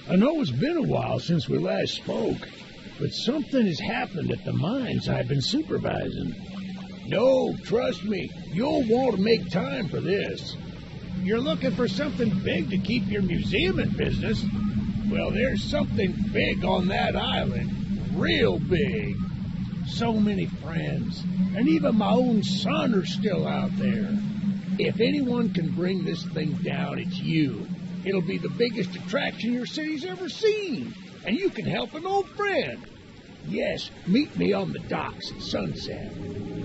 I know it's been a while since we last spoke, but something has happened at the mines I've been supervising. No, trust me, you'll want to make time for this. You're looking for something big to keep your museum in business? Well, there's something big on that island. Real big. So many friends, and even my own son are still out there. If anyone can bring this thing down, it's you. It'll be the biggest attraction your city's ever seen, and you can help an old friend. Yes, meet me on the docks at sunset.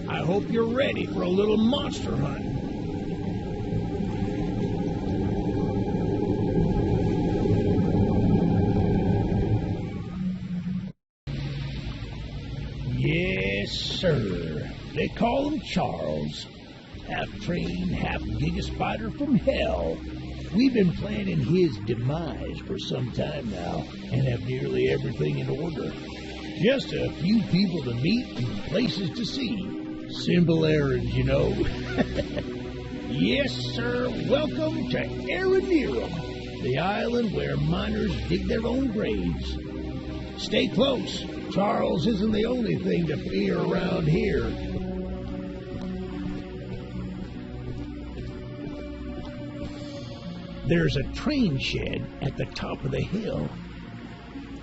I hope you're ready for a little monster hunt. Yes, sir. They call him Charles. Half train, half giga-spider from hell. We've been planning his demise for some time now, and have nearly everything in order. Just a few people to meet and places to see. Simple errands, you know. Yes, sir. Welcome to Aranerum, the island where miners dig their own graves. Stay close. Charles isn't the only thing to fear around here. There's a train shed at the top of the hill.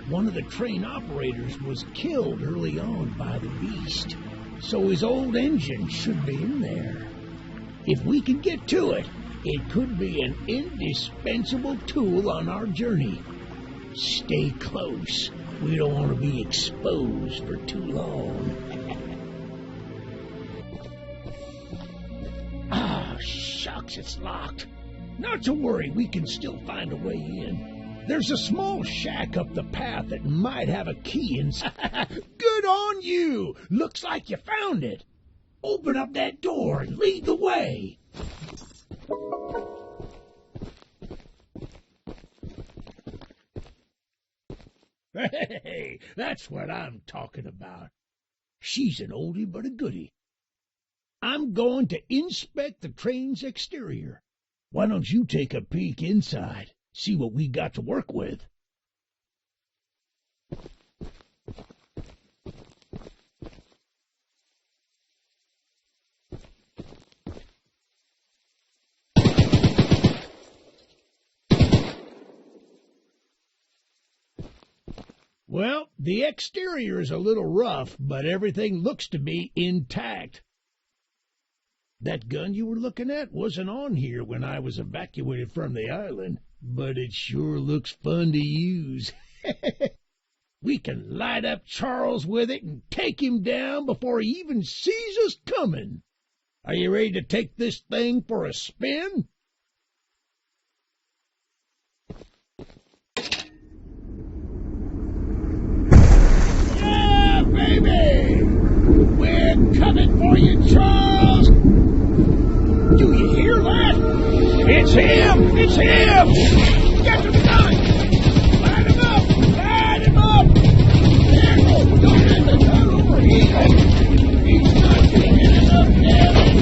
One of the train operators was killed early on by the beast, so his old engine should be in there. If we can get to it, it could be an indispensable tool on our journey. Stay close. We don't want to be exposed for too long. Ah, shucks, it's locked. Not to worry, we can still find a way in. There's a small shack up the path that might have a key inside. Good on you! Looks like you found it. Open up that door and lead the way. Hey, that's what I'm talking about. She's an oldie but a goodie. I'm going to inspect the train's exterior. Why don't you take a peek inside, see what we got to work with? Well, the exterior is a little rough, but everything looks to be intact. That gun you were looking at wasn't on here when I was evacuated from the island, but it sure looks fun to use. We can light up Charles with it and take him down before he even sees us coming. Are you ready to take this thing for a spin? Yeah, baby! We're coming for you, Charles! Do you hear that? It's him! It's him! Get the gun! Light him up! Light him up! There, don't let the gun overheat! He's not taking enough damage!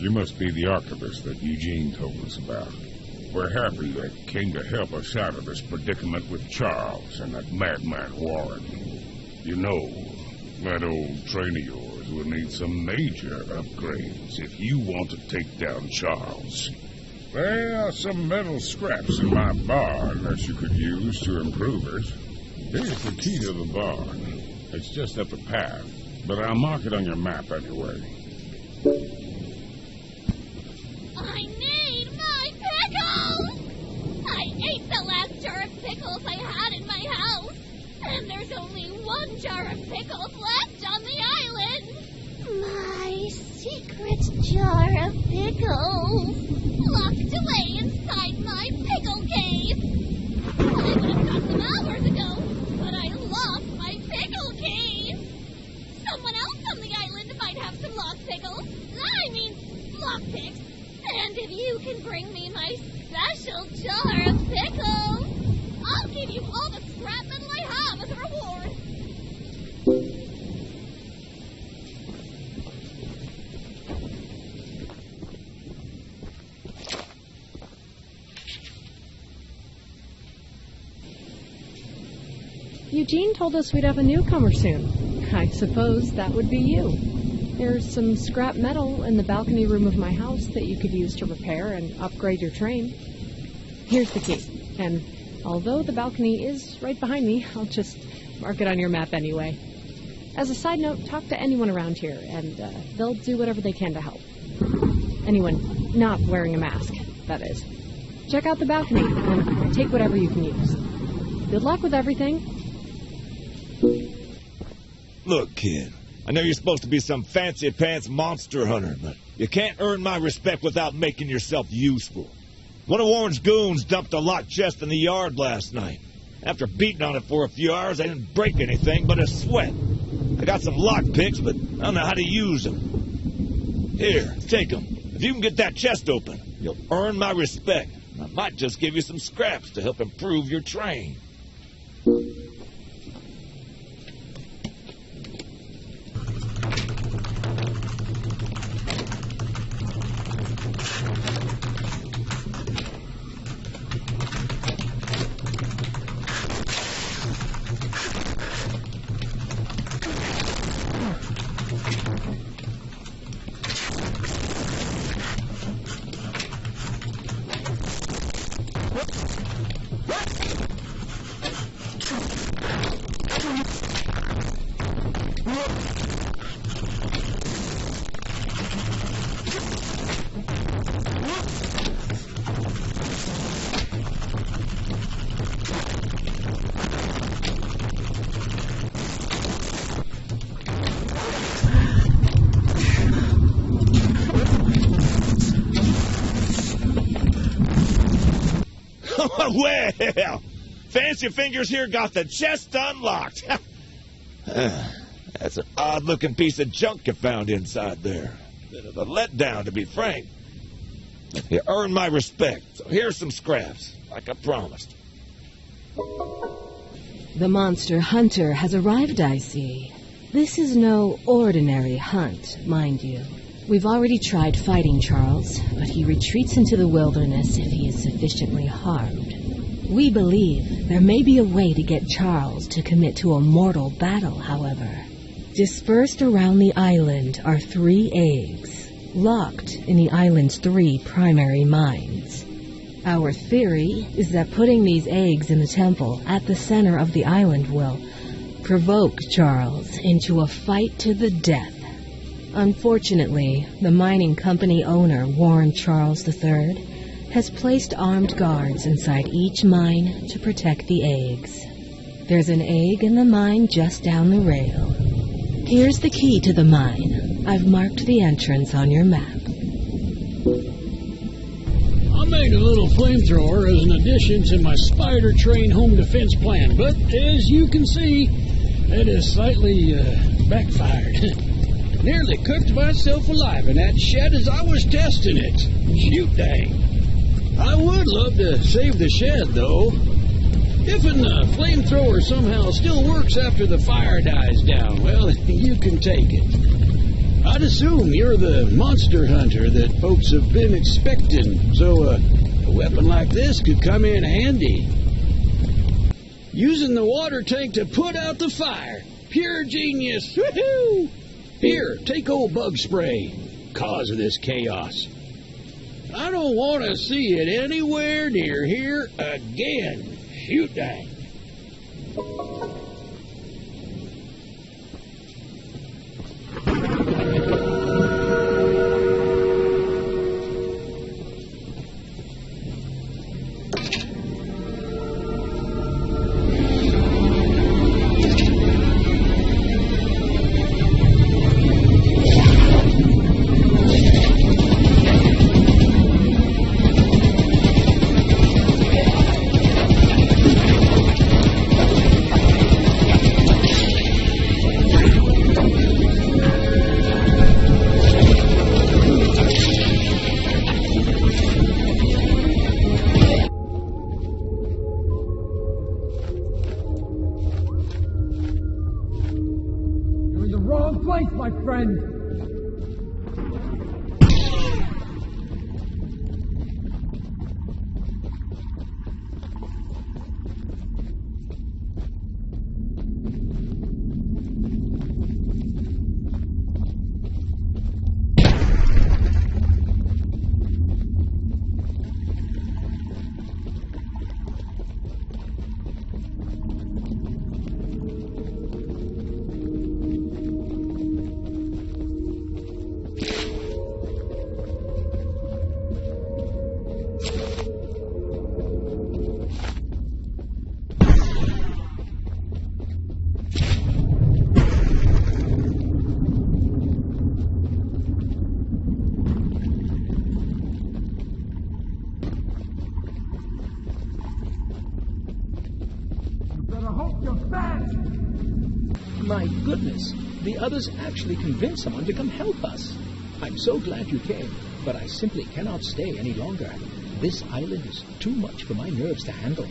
You must be the archivist that Eugene told us about. We're happy that came to help us out of this predicament with Charles and that madman Warren. You know, that old train of yours will need some major upgrades if you want to take down Charles. There are some metal scraps in my barn that you could use to improve it. Here's the key to the barn. It's just up the path, but I'll mark it on your map anyway. I need my pickles! I ate the last jar of pickles I had in my house, and there's only one jar of pickles left on the island. My secret jar of pickles, locked away inside my And if you can bring me my special jar of pickles, I'll give you all the scrap metal I have as a reward. Eugene told us we'd have a newcomer soon. I suppose that would be you. There's some scrap metal in the balcony room of my house that you could use to repair and upgrade your train. Here's the key, and although the balcony is right behind me, I'll just mark it on your map anyway. As a side note, talk to anyone around here, and they'll do whatever they can to help. Anyone not wearing a mask, that is. Check out the balcony, and take whatever you can use. Good luck with everything. Look, kid, I know you're supposed to be some fancy-pants monster hunter, but you can't earn my respect without making yourself useful. One of Warren's goons dumped a locked chest in the yard last night. After beating on it for a few hours, I didn't break anything but a sweat. I got some lock picks, but I don't know how to use them. Here, take them. If you can get that chest open, you'll earn my respect. I might just give you some scraps to help improve your train. Well, Fancy Fingers here got the chest unlocked. That's an odd-looking piece of junk you found inside there. Bit of a letdown, to be frank. You earned my respect, so here's some scraps, like I promised. The monster hunter has arrived, I see. This is no ordinary hunt, mind you. We've already tried fighting Charles, but he retreats into the wilderness if he is sufficiently harmed. We believe there may be a way to get Charles to commit to a mortal battle, however. Dispersed around the island are 3 eggs, locked in the island's 3 primary mines. Our theory is that putting these eggs in the temple at the center of the island will provoke Charles into a fight to the death. Unfortunately, the mining company owner, Warren Charles III, has placed armed guards inside each mine to protect the eggs. There's an egg in the mine just down the rail. Here's the key to the mine. I've marked the entrance on your map. I made a little flamethrower as an addition to my spider train home defense plan, but as you can see, it has slightly backfired. Nearly cooked myself alive in that shed as I was testing it. Shoot dang. I would love to save the shed, though. If a flamethrower somehow still works after the fire dies down, well, you can take it. I'd assume you're the monster hunter that folks have been expecting, so a weapon like this could come in handy. Using the water tank to put out the fire. Pure genius. Woohoo! Here, take old bug spray. Cause of this chaos. I don't want to see it anywhere near here again. Shoot dang. Warren! My goodness, the others actually convinced someone to come help us. I'm so glad you came, but I simply cannot stay any longer. This island is too much for my nerves to handle.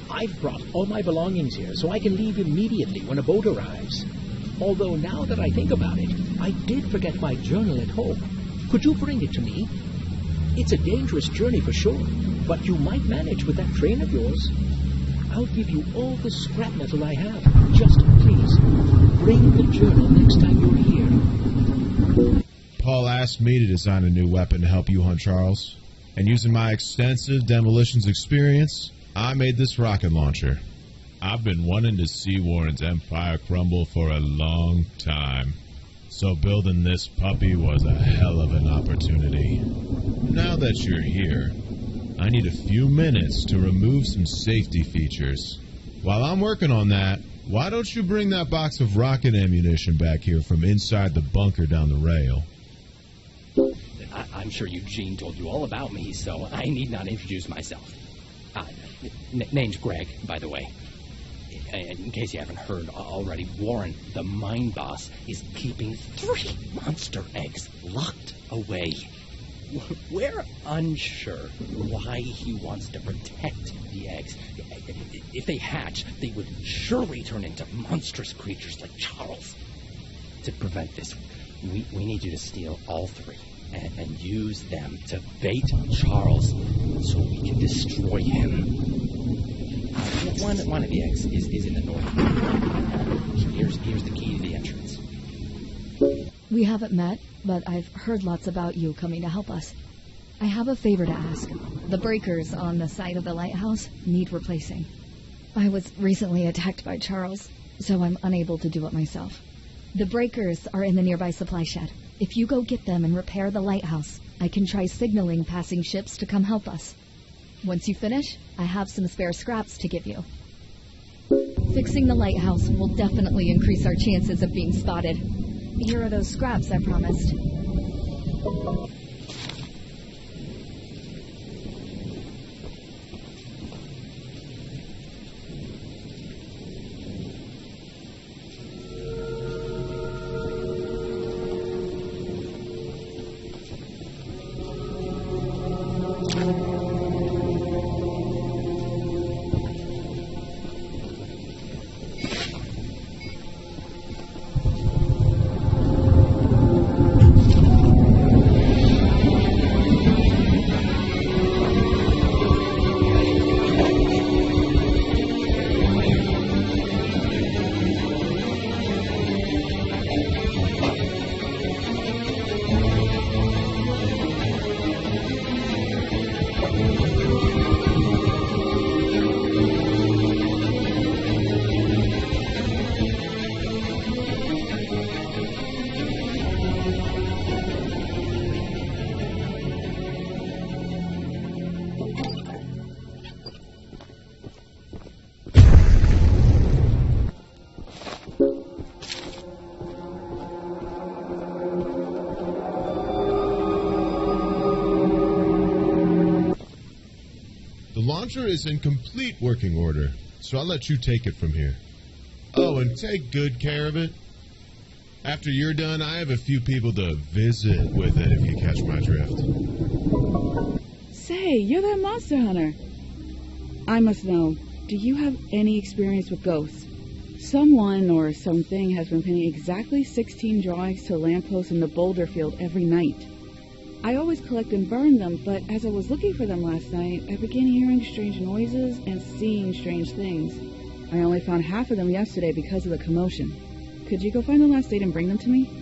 I've brought all my belongings here so I can leave immediately when a boat arrives. Although now that I think about it, I did forget my journal at home. Could you bring it to me? It's a dangerous journey for sure, but you might manage with that train of yours. I'll give you all the scrap metal I have. Just please, bring the journal next time you're here. Paul asked me to design a new weapon to help you hunt Charles. And using my extensive demolitions experience, I made this rocket launcher. I've been wanting to see Warren's empire crumble for a long time. So building this puppy was a hell of an opportunity. Now that you're here, I need a few minutes to remove some safety features. While I'm working on that, why don't you bring that box of rocket ammunition back here from inside the bunker down the rail? I'm sure Eugene told you all about me, so I need not introduce myself. Name's Greg, by the way. In case you haven't heard already, Warren, the mine boss, is keeping 3 monster eggs locked away. We're unsure why he wants to protect the eggs. If they hatch, they would surely turn into monstrous creatures like Charles. To prevent this, we need you to steal all 3 and use them to bait Charles so we can destroy him. One of the eggs is in the north. Here's the key to the entrance. We haven't met, but I've heard lots about you coming to help us. I have a favor to ask. The breakers on the side of the lighthouse need replacing. I was recently attacked by Charles, so I'm unable to do it myself. The breakers are in the nearby supply shed. If you go get them and repair the lighthouse, I can try signaling passing ships to come help us. Once you finish, I have some spare scraps to give you. Fixing the lighthouse will definitely increase our chances of being spotted. Here are those scraps I promised. The launcher is in complete working order, so I'll let you take it from here. Oh, and take good care of it. After you're done, I have a few people to visit with it, if you catch my drift. Say, you're that monster hunter. I must know, do you have any experience with ghosts? Someone or something has been pinning exactly 16 drawings to lampposts in the boulder field every night. I always collect and burn them, but as I was looking for them last night, I began hearing strange noises and seeing strange things. I only found half of them yesterday because of the commotion. Could you go find the last date and bring them to me?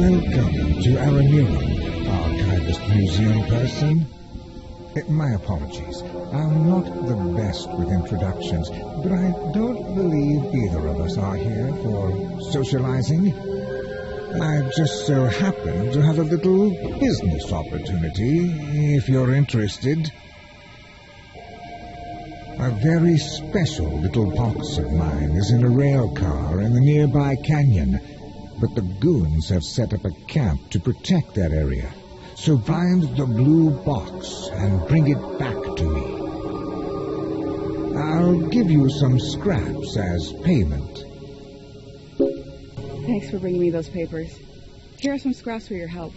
Welcome to Aranira, Archivist Museum person. My apologies. I'm not the best with introductions, but I don't believe either of us are here for socializing. I just so happen to have a little business opportunity, if you're interested. A very special little box of mine is in a rail car in the nearby canyon, but the goons have set up a camp to protect that area. So find the blue box and bring it back to me. I'll give you some scraps as payment. Thanks for bringing me those papers. Here are some scraps for your help.